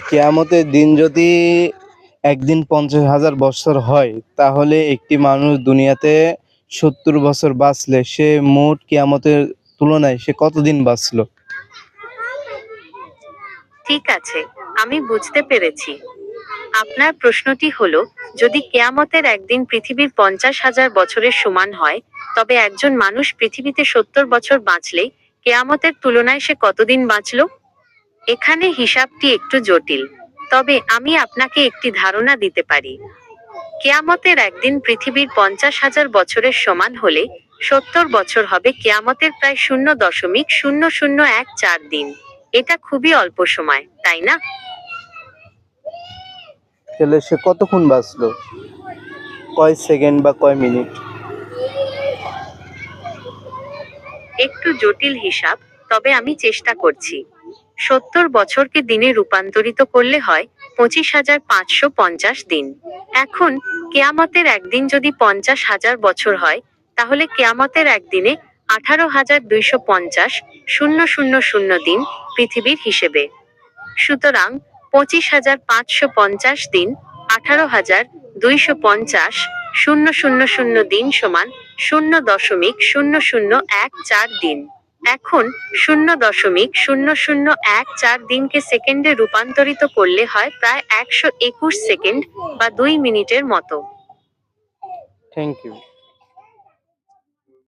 কিয়ামতের দিন যদি একদিন 50,000 বছর হয়, তাহলে একটি মানুষ দুনিয়াতে 70 বছর বাঁচলে সে মোট কিয়ামতের তুলনায় সে কতদিন বাঁচলো? ঠিক আছে, আমি বুঝতে পেরেছি। আপনার প্রশ্নটি হলো, যদি কেয়ামতের একদিন পৃথিবীর 50,000 বছরের সমান হয়, তবে একজন মানুষ পৃথিবীতে 70 বছর বাঁচলে কেয়ামতের তুলনায় সে কতদিন বাঁচল? এখানে হিসাবটি একটু জটিল, তবে আমি আপনাকে একটি ধারণা দিতে পারি। কেয়ামতের একদিন পৃথিবীর 50,000 বছরের সমান হলে 70 বছর হবে কেয়ামতের প্রায় 0.00014 দিন। এটা খুবই অল্প সময়, তাই না? তাহলে সে কতক্ষণ বাঁচলো? কয় সেকেন্ড বা কয় মিনিট? একটু জটিল হিসাব, তবে আমি চেষ্টা করছি। 70 বছরকে দিনে রূপান্তরিত করলে হয় 25,550 দিন। এখন কেয়ামতের একদিন যদি 50,000 বছর হয়, তাহলে কেয়ামতের একদিনে 18,250,000 দিন পৃথিবীর হিসেবে। সুতরাং 25,550 দিন 18,250,000 দিন সমান 0.0014 দিন। এখন 0.0014 দিনকে সেকেন্ডে রূপান্তরিত করলে হয় প্রায় 121 সেকেন্ড বা 2 মিনিটের মতো। Thank you.